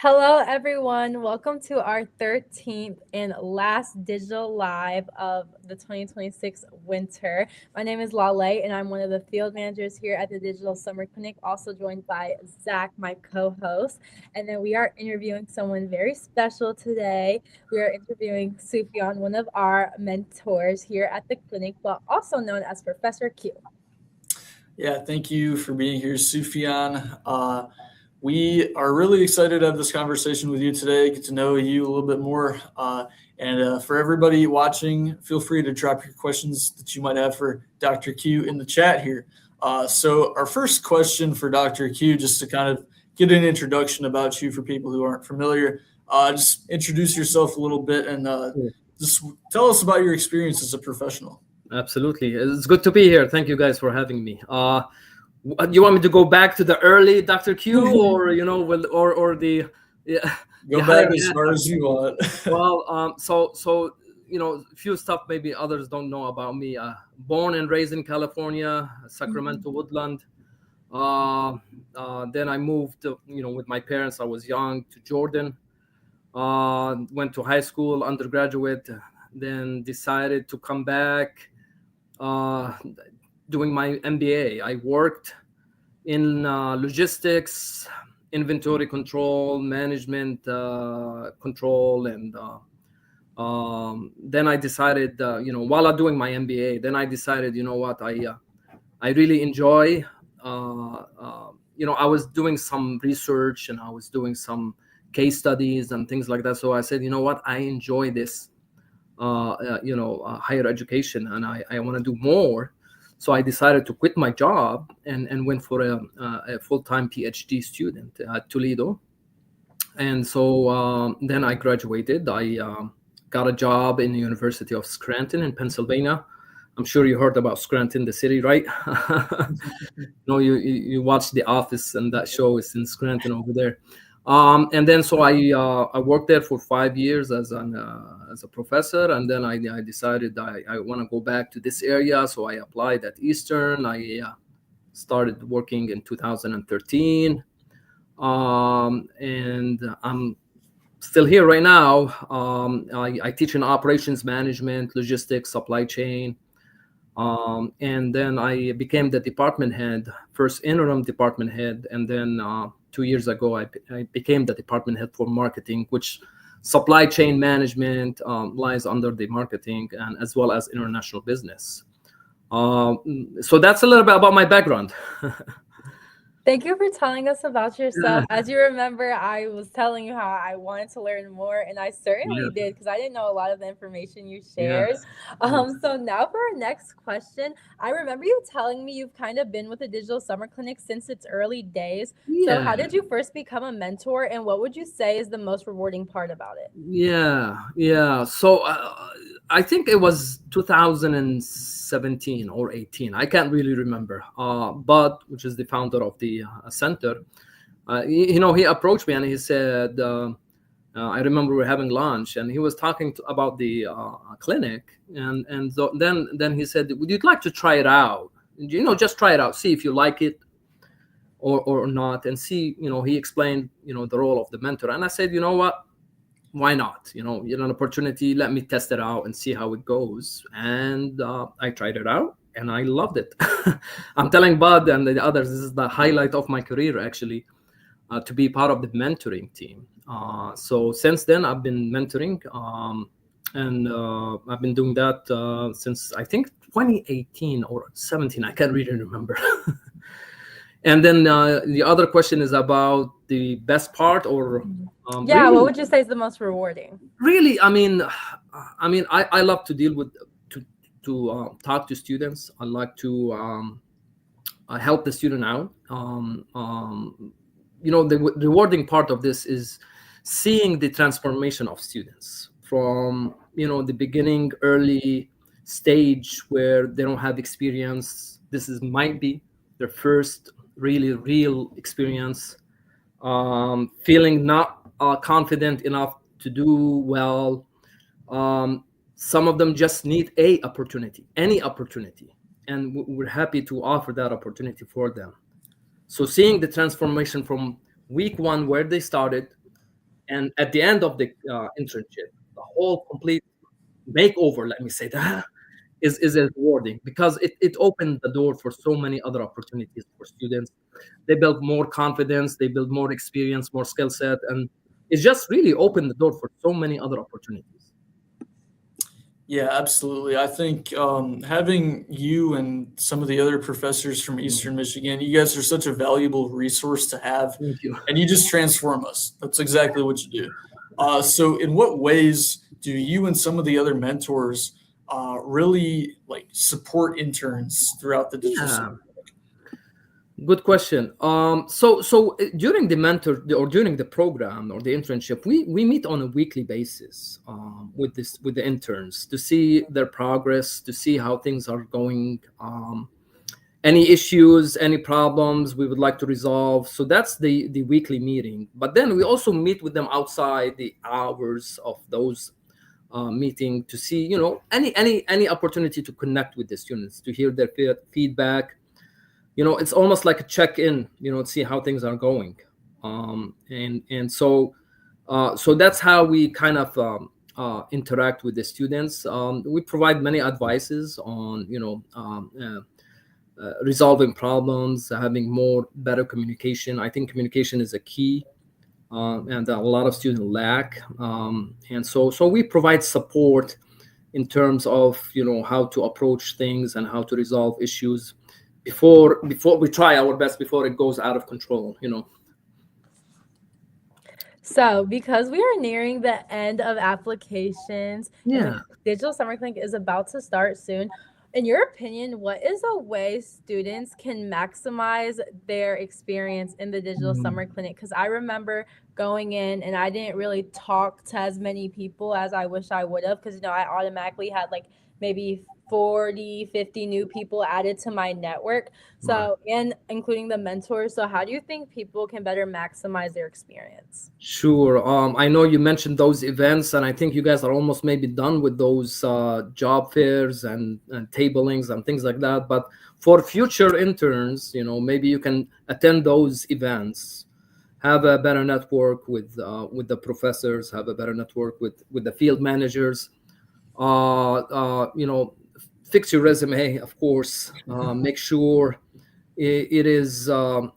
Hello, everyone. Welcome to our 13th and last digital live of the 2026 winter. My name is Lale, and I'm one of the field managers here at the Digital Summer Clinic, also joined by Zach, my co host. And then we are interviewing someone very special today. We are interviewing Sufian, one of our mentors here at the clinic, but also known as Professor Q. Yeah, thank you for being here, Sufian. We are really excited to have this conversation with you today, get to know you a little bit more. And for everybody watching, feel free to drop your questions that you might have for Dr. Q in the chat here. So, our first question for Dr. Q, just to kind of get an introduction about you for people who aren't familiar, just introduce yourself a little bit and just tell us about your experience as a professional. Absolutely. It's good to be here. Thank you guys for having me. You want me to go back to the early Dr. Q or the yeah, Go the back higher as far as you want. so a few stuff maybe others don't know about me. Born and raised in California, Sacramento Woodland. Then I moved, with my parents. I was young to Jordan. Went to high school, undergraduate, then decided to come back. Doing my MBA. I worked in logistics, inventory control, management control, and then I decided, while I'm doing my MBA, then I decided, what, I really enjoy. I was doing some research and I was doing some case studies and things like that. So I said, what, I enjoy this. Higher education, and I want to do more. So I decided to quit my job and went for a full-time PhD student at Toledo. And so then I graduated. I got a job in the University of Scranton in Pennsylvania. I'm sure you heard about Scranton, the city, right? You watch The Office, and that show is in Scranton over there. And then so I worked there for 5 years as a professor, and then I decided I want to go back to this area, so I applied at Eastern. I started working in 2013, and I'm still here right now. I teach in operations management, logistics, supply chain. And then I became the department head, first interim department head, and then 2 years ago I became the department head for marketing, which supply chain management lies under the marketing, and as well as international business. So that's a little bit about my background. Thank you for telling us about yourself. As you remember, I was telling you how I wanted to learn more, and I certainly did, because I didn't know a lot of the information you shared. So now for our next question, I remember you telling me you've kind of been with the Digital Summer Clinic since its early days. So how did you first become a mentor, and what would you say is the most rewarding part about it? Yeah. So I think it was 2017 or 18. I can't really remember. But which is the founder of the center. He approached me and he said, I remember we were having lunch, and he was talking about the clinic, and so then he said, "Would you like to try it out? Just try it out, see if you like it or not, and see." He explained, the role of the mentor, and I said, "You know what? Why not? An opportunity. Let me test it out and see how it goes." And I tried it out, and I loved it. I'm telling Bud and the others, this is the highlight of my career, actually, to be part of the mentoring team. So since then, I've been mentoring, and I've been doing that since, I think, 2018 or 17. I can't really remember. And then the other question is about the best part, or really? What would you say is the most rewarding? Really, I mean, I love to deal with to talk to students. I like to help the student out. The rewarding part of this is seeing the transformation of students from the beginning, early stage where they don't have experience. This might be their first really real experience, feeling not confident enough to do well. Some of them just need any opportunity, and we're happy to offer that opportunity for them. So seeing the transformation from week one, where they started, And at the end of the internship, the whole complete makeover, let me say that, is rewarding because it opened the door for so many other opportunities for students. They build more confidence, they build more experience, more skill set, and it just really opened the door for so many other opportunities. Yeah, absolutely. I think having you and some of the other professors from Eastern Michigan, you guys are such a valuable resource to have, Thank you. and you just transform us. That's exactly what you do. So, in what ways do you and some of the other mentors really like support interns throughout the digital Yeah. summer? Good question. So during the or during the program or the internship, we meet on a weekly basis with the interns to see their progress, to see how things are going, any issues, any problems we would like to resolve. So that's the weekly meeting. But then we also meet with them outside the hours of those meeting to see, any opportunity to connect with the students, to hear their feedback. It's almost like a check-in, to see how things are going. And so that's how we kind of interact with the students. We provide many advices on resolving problems, having more better communication. I think communication is a key, and a lot of students lack. And so we provide support in terms of how to approach things and how to resolve issues before we try our best before it goes out of control. So, because we are nearing the end of applications and the Yeah. digital summer clinic is about to start soon, in your opinion, what is a way students can maximize their experience in the digital Mm, summer clinic? Because I remember going in and I didn't really talk to as many people as I wish I would have, because I automatically had like maybe 40, 50 new people added to my network. right. So, and including the mentors. So, how do you think people can better maximize their experience? Sure. I know you mentioned those events, and I think you guys are almost maybe done with those job fairs and tablings and things like that. But for future interns, maybe you can attend those events, have a better network with the professors, have a better network with the field managers. Uh, uh, you know, Fix your resume, of course. Make sure it is. What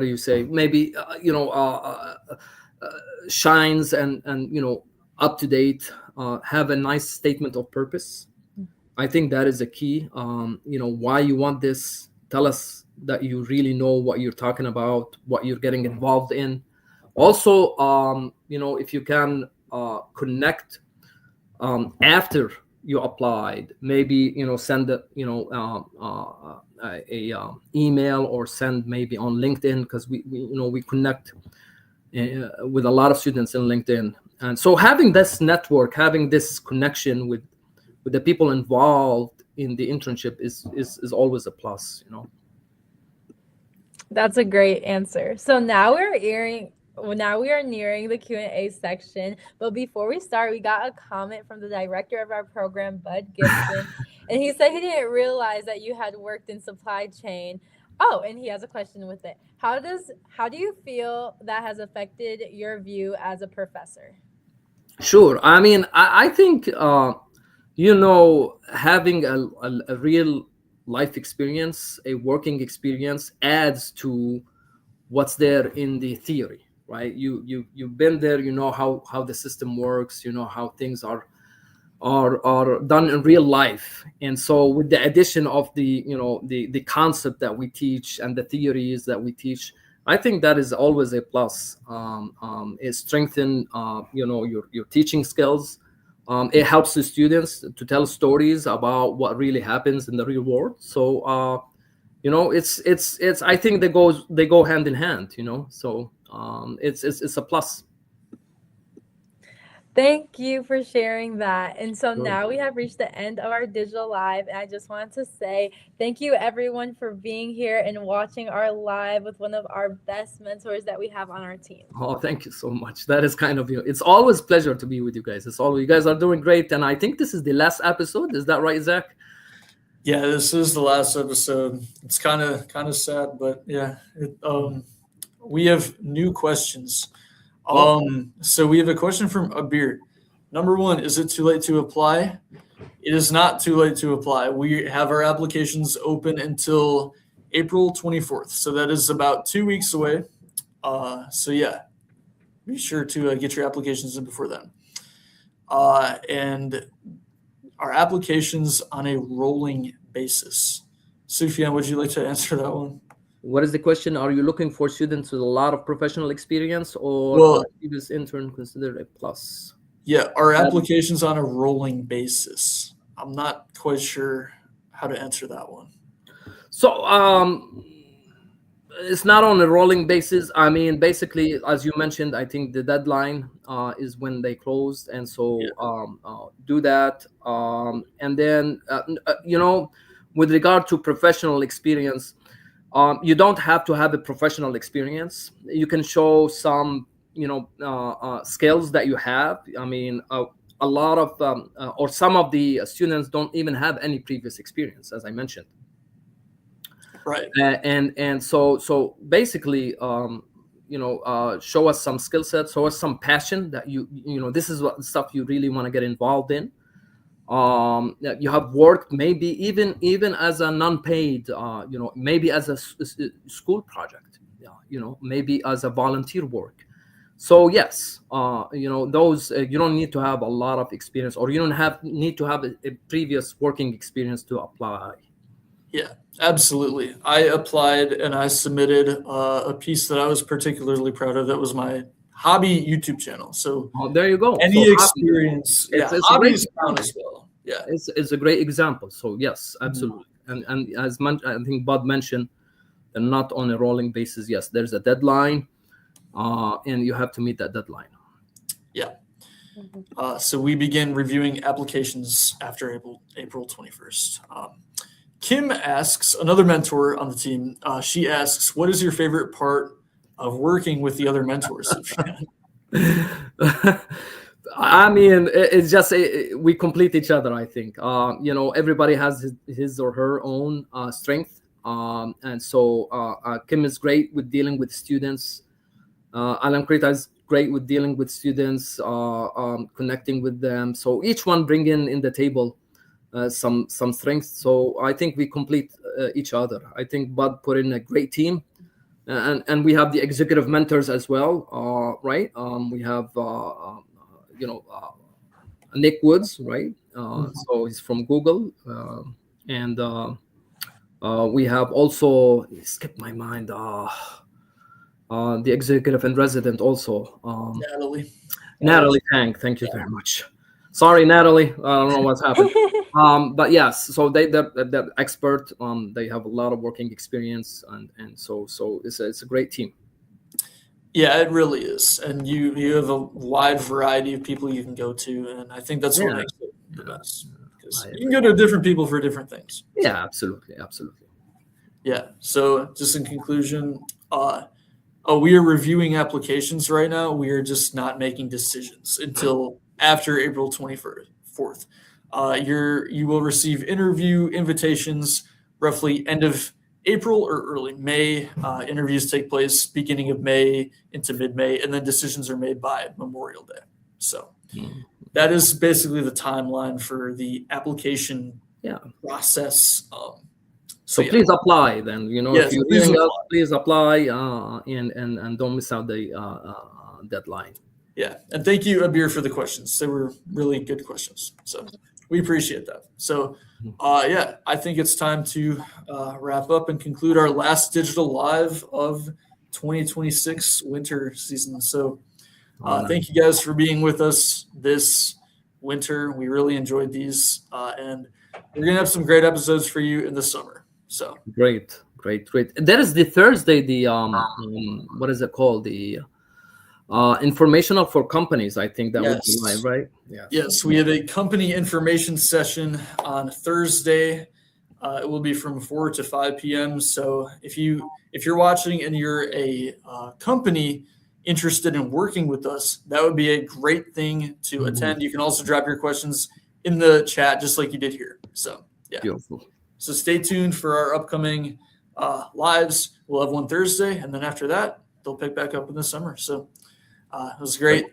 do you say? Maybe shines and up to date. Have a nice statement of purpose. I think that is a key. Why you want this. Tell us that you really know what you're talking about, what you're getting involved in. Also, if you can connect after you applied, maybe send a email, or send maybe on LinkedIn, because we connect with a lot of students in LinkedIn. And so having this network, having this connection with the people involved in the internship is always a plus. That's a great answer. So now we are nearing the Q&A section. But before we start, we got a comment from the director of our program, Bud Gibson, and he said he didn't realize that you had worked in supply chain. Oh, and he has a question with it. How do you feel that has affected your view as a professor? Sure. I mean, I think having a real life experience, a working experience, adds to what's there in the theory, right? You've been there, how the system works, how things are done in real life. And so with the addition of the concept that we teach and the theories that we teach, I think that is always a plus. It strengthen your teaching skills. It helps the students to tell stories about what really happens in the real world. So it's I think they go hand in hand. So it's a plus. Thank you for sharing that. And so Sure. now we have reached the end of our digital live. And I just wanted to say thank you, everyone, for being here and watching our live with one of our best mentors that we have on our team. Oh, thank you so much. That is kind of It's always pleasure to be with you guys. You guys are doing great, and I think this is the last episode. Is that right, Zach? Yeah, this is the last episode. It's kind of sad, but yeah, we have new questions. So we have a question from Abir. Number one, is it too late to apply? It is not too late to apply. We have our applications open until April 24th. So that is about 2 weeks away. So yeah, be sure to get your applications in before then. And our applications on a rolling basis. Sufian, would you like to answer that one? What is the question? Are you looking for students with a lot of professional experience, or Well, previous intern considered a plus? Yeah, our applications on a rolling basis. I'm not quite sure how to answer that one. So it's not on a rolling basis. I mean, basically, as you mentioned, I think the deadline is when they closed, and so do that. And then with regard to professional experience, you don't have to have a professional experience. You can show some skills that you have. I mean, a lot of or some of the students don't even have any previous experience, as I mentioned. Right. And so basically, show us some skill sets, show us some passion that this is what stuff you really want to get involved in. You have worked maybe even as a non-paid, maybe as a school project, maybe as a volunteer work. So yes, those you don't need to have a lot of experience, or you don't need to have a previous working experience to apply. Yeah, absolutely. I applied and I submitted a piece that I was particularly proud of. That was my hobby YouTube channel. So there you go. Any so experience, hobbies count as well. Yeah, it's a great example. So yes, absolutely. And as I think Bob mentioned, they're not on a rolling basis. Yes, there's a deadline, and you have to meet that deadline. Yeah. So we begin reviewing applications after April 21st. Kim asks, another mentor on the team, she asks, what is your favorite part of working with the other mentors? I mean, it's just we complete each other, I think. Everybody has his or her own strength. And so Kim is great with dealing with students. Alan Krita is great with dealing with students, connecting with them. So each one bring in the table some strengths. So I think we complete each other. I think Bud put in a great team, and we have the executive mentors as well, right? We have Nick Woods, right? So he's from Google, and we have also skipped my mind. The executive and resident also, Natalie Tang. Thank you very much. Sorry, Natalie. I don't know what's happened. But yes, so they're expert. They have a lot of working experience, and so it's a great team. Yeah, it really is, and you have a wide variety of people you can go to, and I think that's what makes it the best. Because you can go to different people for different things. Yeah, absolutely. Yeah. So just in conclusion, we are reviewing applications right now. We are just not making decisions until after April 24th. You will receive interview invitations roughly end of April or early May. Interviews take place beginning of May into mid-May, and then decisions are made by Memorial Day. So that is basically the timeline for the application process. So please apply then. Yes, if you're hearing us, please apply and don't miss out the deadline. Yeah, and thank you, Abir, for the questions. They were really good questions. So we appreciate that. So, I think it's time to wrap up and conclude our last digital live of 2026 winter season. So thank you guys for being with us this winter. We really enjoyed these, and we're going to have some great episodes for you in the summer. So great. That is the Thursday, the what is it called? The informational for companies, I think that would be live, right? Yes, we have a company information session on Thursday. It will be from 4 to 5 p.m. So if you're watching and you're a company interested in working with us, that would be a great thing to attend. You can also drop your questions in the chat, just like you did here. So beautiful. So stay tuned for our upcoming lives. We'll have one Thursday, and then after that, they'll pick back up in the summer. So It was great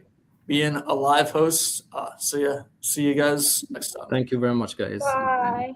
being a live host. So yeah, see you guys next time. Thank you very much, guys. Bye.